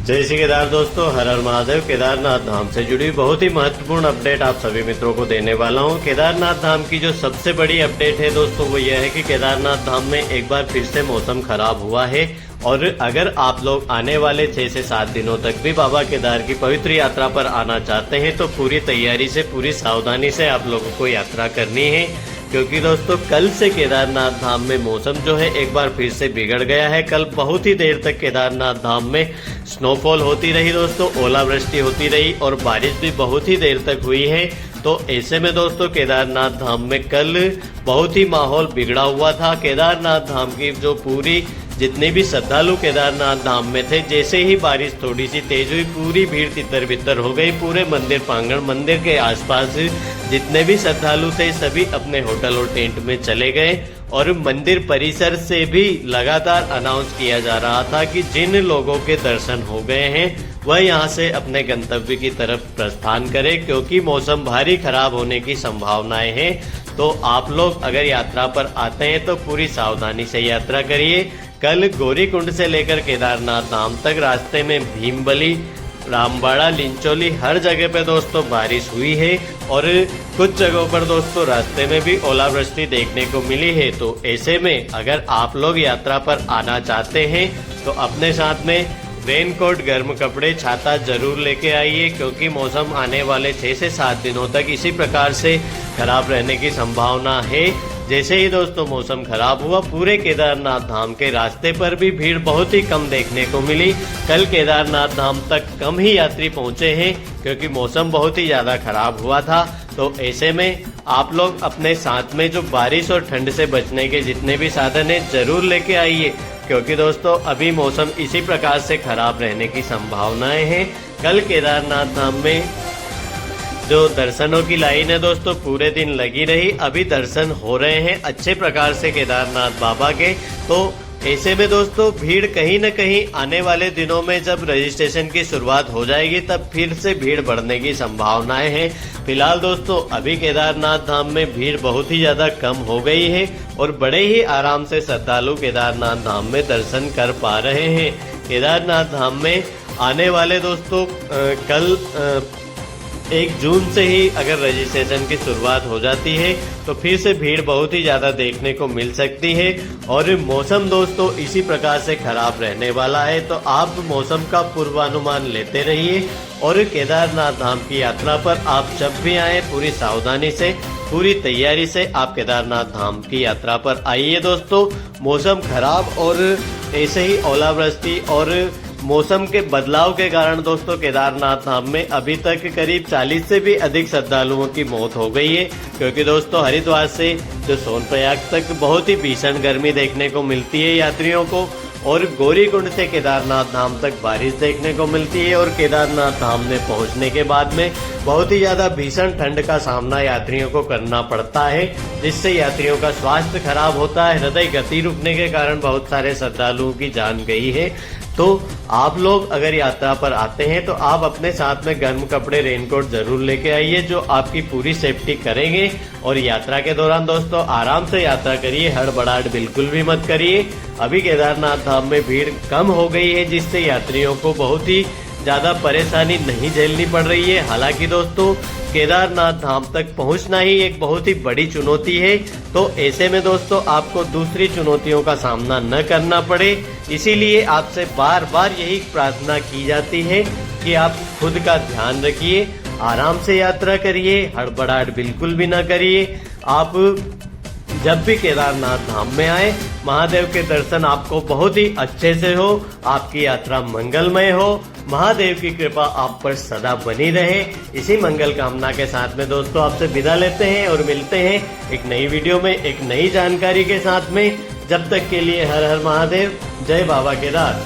जय श्री केदार दोस्तों, हर हर महादेव। केदारनाथ धाम से जुड़ी बहुत ही महत्वपूर्ण अपडेट आप सभी मित्रों को देने वाला हूं। केदारनाथ धाम की जो सबसे बड़ी अपडेट है दोस्तों वो यह है कि केदारनाथ धाम में एक बार फिर से मौसम खराब हुआ है और अगर आप लोग आने वाले 6 से 7 दिनों तक भी बाबा केदार की पवित्र यात्रा पर आना चाहते हैं तो पूरी तैयारी से, पूरी सावधानी से आप लोगों को यात्रा करनी है, क्योंकि दोस्तों कल से केदारनाथ धाम में मौसम जो है एक बार फिर से बिगड़ गया है। कल बहुत ही देर तक केदारनाथ धाम में स्नोफॉल होती रही दोस्तों, ओलावृष्टि होती रही और बारिश भी बहुत ही देर तक हुई है। तो ऐसे में दोस्तों केदारनाथ धाम में कल बहुत ही माहौल बिगड़ा हुआ था। केदारनाथ धाम की जो पूरी जितने भी श्रद्धालु केदारनाथ धाम में थे, जैसे ही बारिश थोड़ी सी तेज हुई पूरी भीड़ तितर बितर हो गई। पूरे मंदिर प्रांगण, मंदिर के आसपास जितने भी श्रद्धालु थे सभी अपने होटल और टेंट में चले गए और मंदिर परिसर से भी लगातार अनाउंस किया जा रहा था कि जिन लोगों के दर्शन हो गए हैं वह यहाँ से अपने गंतव्य की तरफ प्रस्थान करें, क्योंकि मौसम भारी खराब होने की संभावनाएं हैं। तो आप लोग अगर यात्रा पर आते हैं तो पूरी सावधानी से यात्रा करिए। कल गौरीकुंड से लेकर केदारनाथ धाम तक रास्ते में भीमबली, रामबाड़ा, लिंचोली हर जगह पे दोस्तों बारिश हुई है और कुछ जगहों पर दोस्तों रास्ते में भी ओलावृष्टि देखने को मिली है। तो ऐसे में अगर आप लोग यात्रा पर आना चाहते हैं तो अपने साथ में रेनकोट, गर्म कपड़े, छाता जरूर लेके आइए, क्योंकि मौसम आने वाले 6 से 7 दिनों तक इसी प्रकार से खराब रहने की संभावना है। जैसे ही दोस्तों मौसम खराब हुआ पूरे केदारनाथ धाम के रास्ते पर भी भीड़ बहुत ही कम देखने को मिली। कल केदारनाथ धाम तक कम ही यात्री पहुंचे हैं क्योंकि मौसम बहुत ही ज्यादा खराब हुआ था। तो ऐसे में आप लोग अपने साथ में जो बारिश और ठंड से बचने के जितने भी साधन है जरूर लेके आइए, क्योंकि दोस्तों अभी मौसम इसी प्रकार से खराब रहने की संभावनाएं हैं। कल केदारनाथ धाम में जो दर्शनों की लाइन है दोस्तों पूरे दिन लगी रही। अभी दर्शन हो रहे हैं अच्छे प्रकार से केदारनाथ बाबा के। तो ऐसे में दोस्तों भीड़ कहीं न कहीं आने वाले दिनों में जब रजिस्ट्रेशन की शुरुआत हो जाएगी तब फिर से भीड़ बढ़ने की संभावनाएं हैं। फिलहाल दोस्तों अभी केदारनाथ धाम में भीड़ बहुत ही ज्यादा कम हो गई है और बड़े ही आराम से श्रद्धालु केदारनाथ धाम में दर्शन कर पा रहे हैं। केदारनाथ धाम में आने वाले दोस्तों कल 1 जून से ही अगर रजिस्ट्रेशन की शुरुआत हो जाती है तो फिर से भीड़ बहुत ही ज्यादा देखने को मिल सकती है और मौसम दोस्तों इसी प्रकार से खराब रहने वाला है। तो आप मौसम का पूर्वानुमान लेते रहिए और केदारनाथ धाम की यात्रा पर आप जब भी आए पूरी सावधानी से, पूरी तैयारी से आप केदारनाथ धाम की यात्रा पर आइए दोस्तों। मौसम खराब और ऐसे ही ओलावृष्टि और मौसम के बदलाव के कारण दोस्तों केदारनाथ धाम में अभी तक करीब 40 से भी अधिक श्रद्धालुओं की मौत हो गई है, क्योंकि दोस्तों हरिद्वार से जो सोनप्रयाग तक बहुत ही भीषण गर्मी देखने को मिलती है यात्रियों को और गौरीकुंड से केदारनाथ धाम तक बारिश देखने को मिलती है और केदारनाथ धाम में पहुंचने के बाद में बहुत ही ज्यादा भीषण ठंड का सामना यात्रियों को करना पड़ता है, जिससे यात्रियों का स्वास्थ्य खराब होता है। हृदय गति रुकने के कारण बहुत सारे श्रद्धालुओं की जान गई है। तो आप लोग अगर यात्रा पर आते हैं तो आप अपने साथ में गर्म कपड़े, रेनकोट जरूर लेके आइए जो आपकी पूरी सेफ्टी करेंगे। और यात्रा के दौरान दोस्तों आराम से यात्रा करिए, हड़बड़ाहट बिल्कुल भी मत करिए। अभी केदारनाथ धाम में भीड़ कम हो गई है जिससे यात्रियों को बहुत ही ज्यादा परेशानी नहीं झेलनी पड़ रही है। हालांकि दोस्तों केदारनाथ धाम तक पहुंचना ही एक बहुत ही बड़ी चुनौती है, तो ऐसे में दोस्तों आपको दूसरी चुनौतियों का सामना न करना पड़े, इसीलिए आपसे बार बार यही प्रार्थना की जाती है कि आप खुद का ध्यान रखिए, आराम से यात्रा करिए, हड़बड़ाहट बिल्कुल भी न करिए। आप जब भी केदारनाथ धाम में आए महादेव के दर्शन आपको बहुत ही अच्छे से हो, आपकी यात्रा मंगलमय हो, महादेव की कृपा आप पर सदा बनी रहे। इसी मंगल कामना के साथ में दोस्तों आपसे विदा लेते हैं और मिलते हैं एक नई वीडियो में एक नई जानकारी के साथ में। जब तक के लिए हर हर महादेव, जय बाबा केदार।